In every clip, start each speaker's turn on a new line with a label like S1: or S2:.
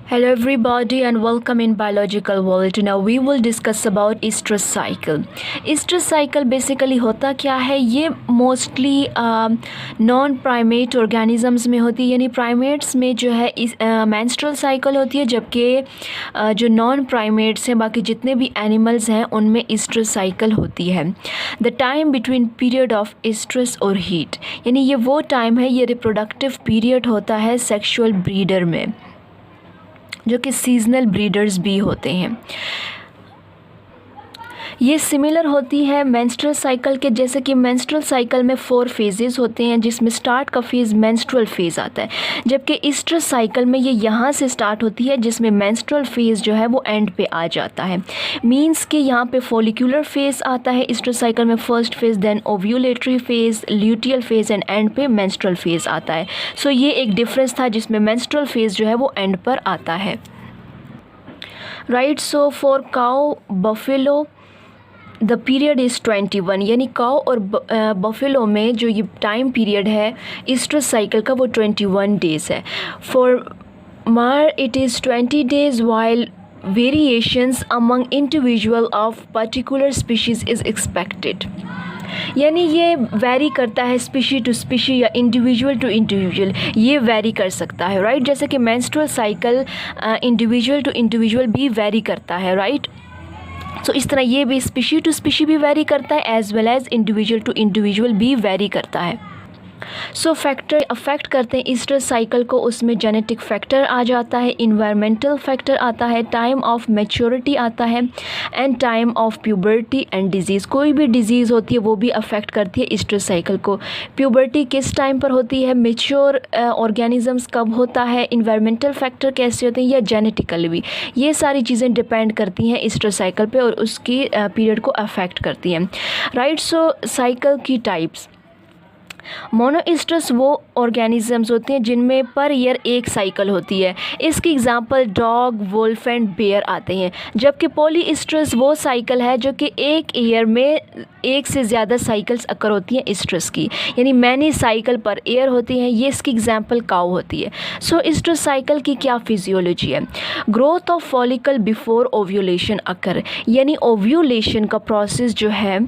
S1: Hello everybody and welcome in biological world. Now we will discuss about estrus cycle. Estrus cycle basically होता क्या है, ये mostly non primate organisms में होती है, यानी प्राइमेट्स में जो है मेंस्ट्रुअल साइकिल होती है, जबकि जो नॉन प्राइमेट्स हैं, बाकी जितने भी एनिमल्स हैं, उनमें estrus साइकिल होती है. The time between period of estrus और हीट, यानी ये वो टाइम है, ये रिप्रोडक्टिव पीरियड होता है सेक्सुअल ब्रीडर में, जो कि सीजनल ब्रीडर्स भी होते हैं. ये सिमिलर होती है मेंस्ट्रुअल साइकिल के, जैसे कि मेंस्ट्रुअल साइकिल में 4 फेजेस होते हैं, जिसमें स्टार्ट का फेज़ मेंस्ट्रुअल फेज़ आता है, जबकि estrus साइकिल में ये यहाँ से स्टार्ट होती है, जिसमें मेंस्ट्रुअल फेज़ जो है वो एंड पे आ जाता है. मींस कि यहाँ पे फॉलिकुलर फेज़ आता है estrus साइकिल में, first phase, then ovulatory phase, luteal phase and and पे मेंस्ट्रुअल फेज़ आता है. सो ये एक डिफरेंस था, जिसमें मेंस्ट्रुअल फेज़ जो है वो एंड पर आता है. Right. So for cow buffalo the period is 21, यानी काउ और बफेलो में जो ये टाइम पीरियड है estrus साइकिल का, वो 21 डेज़ है. For mare it is 20 days, while variations among individual of particular species is expected. यानी ये वैरी करता है स्पीशी टू स्पीशी या इंडिविजुअल टू इंडिविजुअल, ये वैरी कर सकता है. राइट. जैसे कि menstrual cycle individual to individual भी वैरी करता है. राइट. सो इस तरह ये भी स्पीशी टू स्पीशी भी वैरी करता है, as well as individual to individual भी वैरी करता है. सो फैक्टर अफेक्ट करते हैं estrus साइकिल को, उसमें जेनेटिक फैक्टर आ जाता है, इन्वायरमेंटल फैक्टर आता है, टाइम ऑफ मैच्योरिटी आता है, and time of puberty and disease. कोई भी डिजीज़ होती है वो भी अफेक्ट करती है estrus साइकिल को. प्यूबर्टी किस टाइम पर होती है, मेच्योर ऑर्गेनिजम्स कब होता है, इन्वायरमेंटल फैक्टर कैसे होते हैं, या जेनेटिकली भी, ये सारी चीज़ें डिपेंड करती हैं estrus साइकिल पे और उसकी पीरियड को अफेक्ट करती हैं. राइट. सो साइकिल की टाइप्स. मोनोइस्ट्रस वो ऑर्गेनिजम्स होते हैं जिनमें पर ईयर एक साइकिल होती है. इसकी example dog, wolf and bear आते हैं. जबकि पॉलीइस्ट्रस वो साइकिल है जो कि एक ईयर में एक से ज़्यादा साइकिल्स अकर होती हैं estrus की, यानी मैनी साइकिल पर ईयर होती हैं. ये इसकी एग्जांपल काऊ होती है. सो estrus साइकिल की क्या फिजियोलॉजी है. Growth of follicle before ovulation occur, यानी ओव्यूलेशन का प्रोसेस जो है,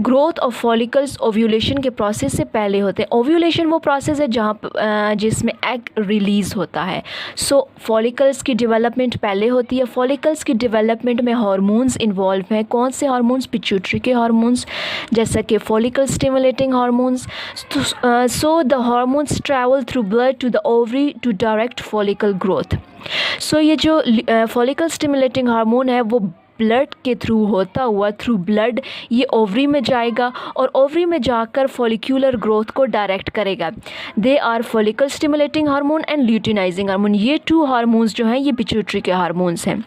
S1: ग्रोथ ऑफ फॉलिकल्स ओव्यूलेशन के प्रोसेस से पहले होते हैं. ओव्यूलेशन वो प्रोसेस है जहाँ जिसमें एग रिलीज़ होता है. सो फॉलिकल्स की डेवलपमेंट पहले होती है. फॉलिकल्स की डेवलपमेंट में हार्मोन्स इन्वॉल्व हैं. कौन से हार्मोन्स, पिट्यूटरी के हार्मोन्स, जैसा कि follicle stimulating hormones. So the hormones travel through blood to the ovary to direct follicle growth. So ये जो फॉलिकल स्टिमुलेटिंग हार्मोन है वो ब्लड के थ्रू होता हुआ, थ्रू ब्लड, ये ओवरी में जाएगा और ओवरी में जाकर फॉलिक्यूलर ग्रोथ को डायरेक्ट करेगा. They are follicle stimulating hormone and luteinizing hormone. ये 2 हार्मोन्स जो हैं ये पिट्यूटरी के हार्मोन्स हैं.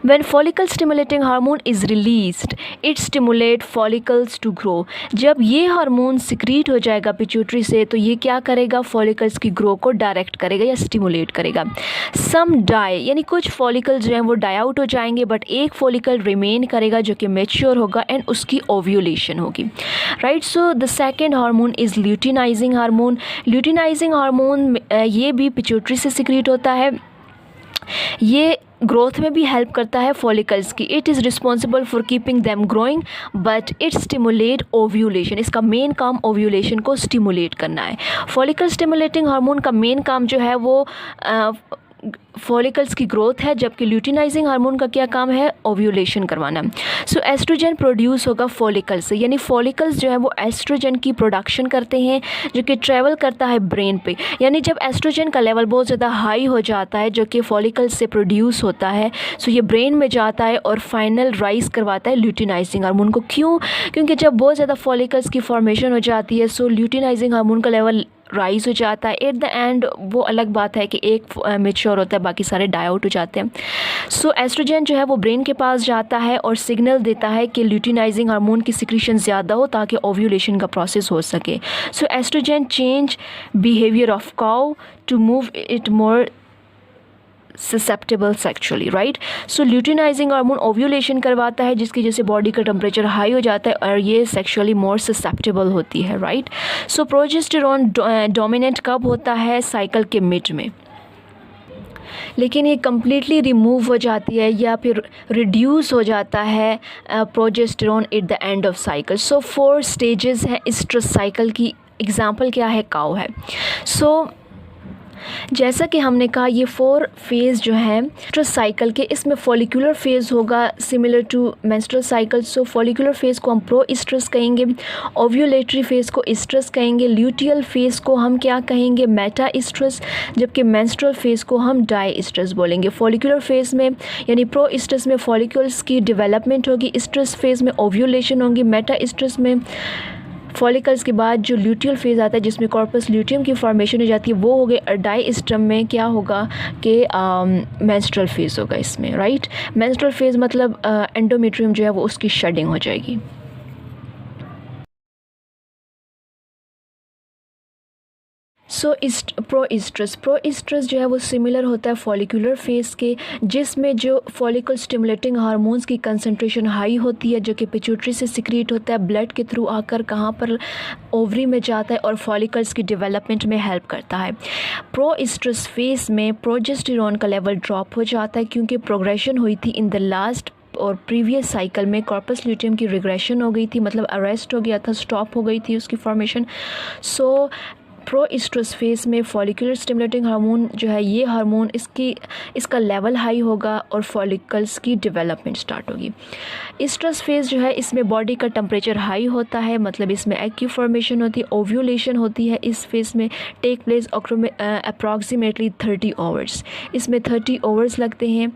S1: When follicle stimulating hormone is released, it stimulate follicles to grow. जब ये हार्मोन सिक्रीट हो जाएगा पिट्यूटरी से, तो ये क्या करेगा, फॉलिकल्स की ग्रो को डायरेक्ट करेगा या स्टिमुलेट करेगा. सम डाई, यानी कुछ फॉलिकल्स जो हैं वो डाई आउट हो जाएंगे, बट एक फॉलिकल रिमेन करेगा जो कि मेच्योर होगा एंड उसकी ओव्यूलेशन होगी. Right. So the second hormone is luteinizing hormone. Luteinising hormone ये भी पिट्यूटरी से सिक्रीट होता है. ये ग्रोथ में भी हेल्प करता है फॉलिकल्स की. It is responsible for keeping them growing, but it stimulate ovulation. इसका मेन काम ओव्यूलेशन को स्टिमुलेट करना है. फॉलिकल स्टिमुलेटिंग हार्मोन का मेन काम जो है वो फॉलिकल्स की ग्रोथ है, जबकि ल्यूटिनाइजिंग हार्मोन का क्या काम है, ओव्यूलेशन करवाना. सो एस्ट्रोजन प्रोड्यूस होगा फॉलिकल्स से, यानी फॉलिकल्स जो है वो एस्ट्रोजन की प्रोडक्शन करते हैं जो कि ट्रैवल करता है ब्रेन पे. यानी जब एस्ट्रोजन का लेवल बहुत ज़्यादा हाई हो जाता है जो कि फॉलिकल्स से प्रोड्यूस होता है, सो ये ब्रेन में जाता है और फाइनल राइज करवाता है ल्यूटिनाइजिंग हार्मोन को. क्यों? क्योंकि जब बहुत ज़्यादा फॉलिकल्स की फॉर्मेशन हो जाती है, सो ल्यूटिनाइजिंग हार्मोन का लेवल राइज हो जाता है. एट द एंड वो अलग बात है कि एक मेच्योर होता है, बाकी सारे डाई आउट हो जाते हैं. सो एस्ट्रोजन जो है वो ब्रेन के पास जाता है और सिग्नल देता है कि ल्यूटिनाइजिंग हार्मोन की सिक्रीशन ज़्यादा हो ताकि ओव्यूलेशन का प्रोसेस हो सके. So estrogen change behaviour of cow to move it more susceptible sexually. Right. So luteinizing hormone ovulation करवाता है, जिसकी वजह से बॉडी का टेम्परेचर हाई हो जाता है और ये सेक्चुअली मोर ससेप्टेबल होती है. राइट. सो प्रोजेस्टेरॉन डोमिनेंट कब होता है, साइकिल के मिड में. लेकिन ये कम्प्लीटली रिमूव हो जाती है या फिर रिड्यूस हो जाता है progesterone at the end of cycle. So 4 stages हैं इस्ट्रस साइकिल की। एग्जाम्पल क्या है, काऊ है। सो जैसा कि हमने कहा ये 4 फेज़ जो हैं इस्ट्रस साइकिल के, इसमें फॉलिकुलर फेज़ होगा similar to menstrual cycle. So follicular phase को हम प्रो इस्ट्रस कहेंगे, ओव्यूलेटरी फेज़ को इस्ट्रस कहेंगे, ल्यूटियल फेज़ को हम क्या कहेंगे, मेटा इस्ट्रस, जबकि मेंस्ट्रुअल फेज़ को हम डाई इस्ट्रस बोलेंगे। फॉलिकुलर फेज़ में यानी प्रो इस्ट्रस में फॉलिकल्स की डेवलपमेंट होगी, इस्ट्रस फेज़ में ओव्यूलेशन होगी, मेटा इस्ट्रस में फॉलिकल्स के बाद जो ल्यूटियल फेज़ आता है जिसमें कॉर्पस ल्यूटियम की फॉर्मेशन हो जाती है वो हो गई। और डाईस्ट्रम में क्या होगा कि मेंस्ट्रुअल फेज़ होगा इसमें, राइट। मेंस्ट्रुअल फेज़ मतलब एंडोमेट्रियम जो है वो उसकी शेडिंग हो जाएगी। सो प्रो इस्ट्रस जो है वो सिमिलर होता है फॉलिकुलर फेज़ के, जिसमें जो फॉलिकल स्टिमुलेटिंग हार्मोन्स की कंसंट्रेशन हाई होती है जो कि पिट्यूटरी से सिक्रीट होता है, ब्लड के थ्रू आकर कहाँ पर ओवरी में जाता है और फॉलिकल्स की डेवलपमेंट में हेल्प करता है। प्रो इस्ट्रस फेज़ में प्रोजेस्टेरॉन का लेवल ड्रॉप हो जाता है क्योंकि प्रोग्रेशन हुई थी इन द लास्ट और प्रीवियस साइकिल में कॉर्पस ल्यूटियम की रिग्रेशन हो गई थी, मतलब अरेस्ट हो गया था, स्टॉप हो गई थी उसकी फॉर्मेशन। सो प्रो इस्ट्रस फेज़ में फॉलिकुलर स्टिमुलेटिंग हार्मोन जो है ये हार्मोन इसका लेवल हाई होगा और फॉलिकल्स की डेवलपमेंट स्टार्ट होगी। इस्ट्रस फेज़ जो है इसमें बॉडी का टेम्परेचर हाई होता है, मतलब इसमें एग की फॉर्मेशन होती है, ओव्यूलेशन होती है इस फेज़ में, टेक प्लेस अप्रॉक्सीमेटली 30 आवर्स। इसमें 30 आवर्स लगते हैं।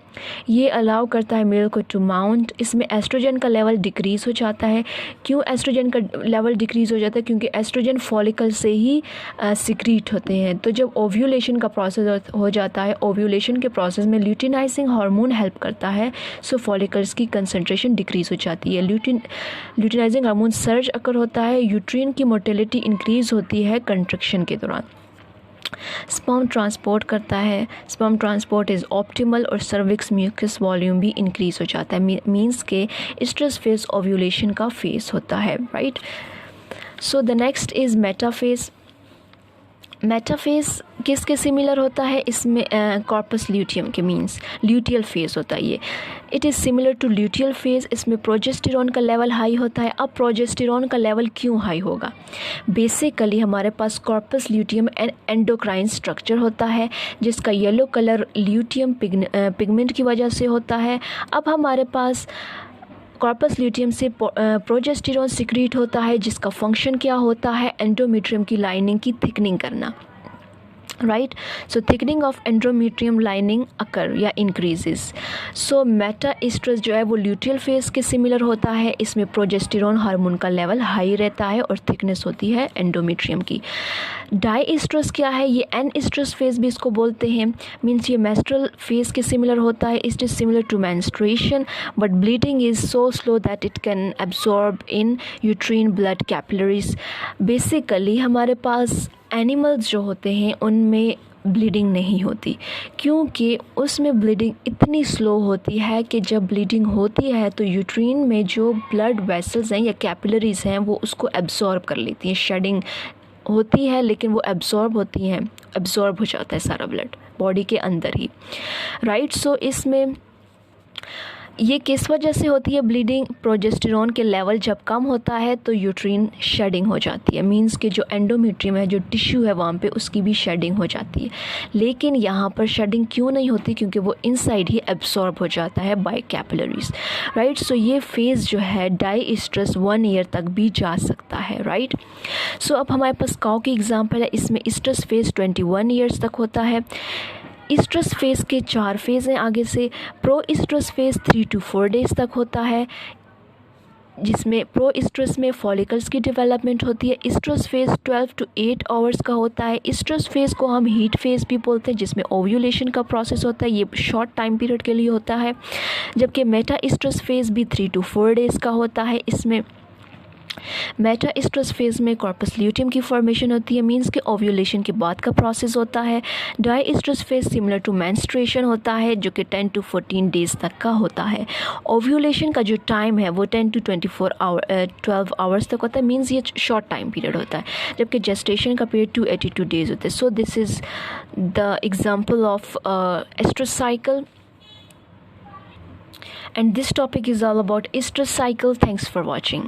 S1: ये अलाउ करता है मेल को टू माउंट। इसमें एस्ट्रोजन का लेवल डिक्रीज़ हो जाता है। क्यों एस्ट्रोजन का लेवल डिक्रीज़ हो जाता है? क्योंकि एस्ट्रोजन फॉलिकल से ही सिक्रीट होते हैं। तो जब ओव्यूलेशन का प्रोसेस हो जाता है, ओव्यूलेशन के प्रोसेस में ल्यूटिनाइजिंग हार्मोन हेल्प करता है, सो फॉलिकल्स की कंसंट्रेशन डिक्रीज़ हो जाती है। ल्यूटिनाइजिंग हार्मोन सर्ज अकर होता है, यूट्रिन की मोटिलिटी इंक्रीज़ होती है कंट्रक्शन के दौरान। स्पर्म ट्रांसपोर्ट करता है, स्पर्म ट्रांसपोर्ट इज़ ऑप्टिमल और सर्विक्स म्यूकस वॉल्यूम भी इंक्रीज़ हो जाता है। मींस के इस्ट्रस फेज़ ओव्यूलेशन का फेज़ होता है, right. So the next is metaphase. Metaphase किसके सिमिलर होता है? इसमें कॉर्पस ल्यूटियम के मींस ल्यूटियल फेज़ होता है ये। It is similar to luteal phase. इसमें प्रोजेस्टेरॉन का लेवल हाई होता है। अब प्रोजेस्टेरॉन का लेवल क्यों हाई होगा? बेसिकली हमारे पास कॉर्पस ल्यूटियम एंडोक्राइन स्ट्रक्चर होता है जिसका येलो कलर ल्यूटियम पिगमेंट की वजह से होता है। अब हमारे पास कॉर्पस ल्यूटियम से प्रोजेस्टेरॉन सिक्रीट होता है जिसका फंक्शन क्या होता है? एंडोमेट्रियम की लाइनिंग की थिकनिंग करना, right. So thickening of endometrium lining occur या इंक्रीजेस। सो मेटा इस्ट्रस जो है वो ल्यूटियल फेज़ के सिमिलर होता है। इसमें प्रोजेस्टेरॉन हार्मोन का लेवल हाई रहता है और थिकनेस होती है एंडोमेट्रियम की। डाई इस्ट्रस क्या है? ये एन इस्ट्रस फेज़ भी इसको बोलते हैं। मीन्स ये मेंस्ट्रुअल फेज़ के सिमिलर होता है। It is similar to menstruation but bleeding is so slow that it can absorb in uterine blood capillaries. Basically हमारे पास एनिमल्स जो होते हैं उनमें ब्लीडिंग नहीं होती क्योंकि उसमें ब्लीडिंग इतनी स्लो होती है कि जब ब्लीडिंग होती है तो यूट्रीन में जो ब्लड वेसल्स हैं या कैपिलरीज हैं वो उसको एब्जॉर्ब कर लेती हैं। शेडिंग होती है लेकिन वो एब्जॉर्ब होती हैं, एब्जॉर्ब हो जाता है सारा ब्लड बॉडी के अंदर ही, राइट। सो इसमें ये किस वजह से होती है ब्लीडिंग? प्रोजेस्टेरॉन के लेवल जब कम होता है तो यूट्रीन शेडिंग हो जाती है। मींस कि जो एंडोमेट्रियम है, जो टिश्यू है वहाँ पे उसकी भी शेडिंग हो जाती है। लेकिन यहाँ पर शेडिंग क्यों नहीं होती? क्योंकि वो इनसाइड ही एब्सॉर्ब हो जाता है बाय कैपिलरीज, राइट। सो ये फेज़ जो है डाई इस्ट्रस 1 ईयर तक भी जा सकता है, राइट। सो अब हमारे पास काऊ की एग्जाम्पल है। इसमें इस्ट्रस फेज़ 21 ईयर्स तक होता है। इस्ट्रस फेज़ के 4 फेज़ हैं आगे से। प्रो इस्ट्रस फेज़ 3 to 4 डेज़ तक होता है जिसमें प्रो इस्ट्रस में फॉलिकल्स की डेवलपमेंट होती है। इस्ट्रस फेज़ 12 to 8 आवर्स का होता है। इस्ट्रस फेज़ को हम हीट फेज़ भी बोलते हैं जिसमें ओव्यूलेशन का प्रोसेस होता है, ये शॉर्ट टाइम पीरियड के लिए होता है। जबकि मेटा इस्ट्रस फेज़ भी 3 to 4 डेज़ का होता है। इसमें मेटा स्ट्रेस फेज में कॉर्पस ल्यूटियम की फॉर्मेशन होती है, मींस कि ओव्यूलेशन के बाद का प्रोसेस होता है। Diestrus phase similar to menstruation होता है जो कि 10 to 14 डेज तक का होता है। ओव्यूलेशन का जो टाइम है वो 10 to 12 आवर्स तक होता है, मींस ये शॉर्ट टाइम पीरियड होता है, जबकि जेस्टेशन का पीरियड 282 डेज होता है। So this is the example of estrus cycle, and this topic is all about estrous cycle. Thanks for watching.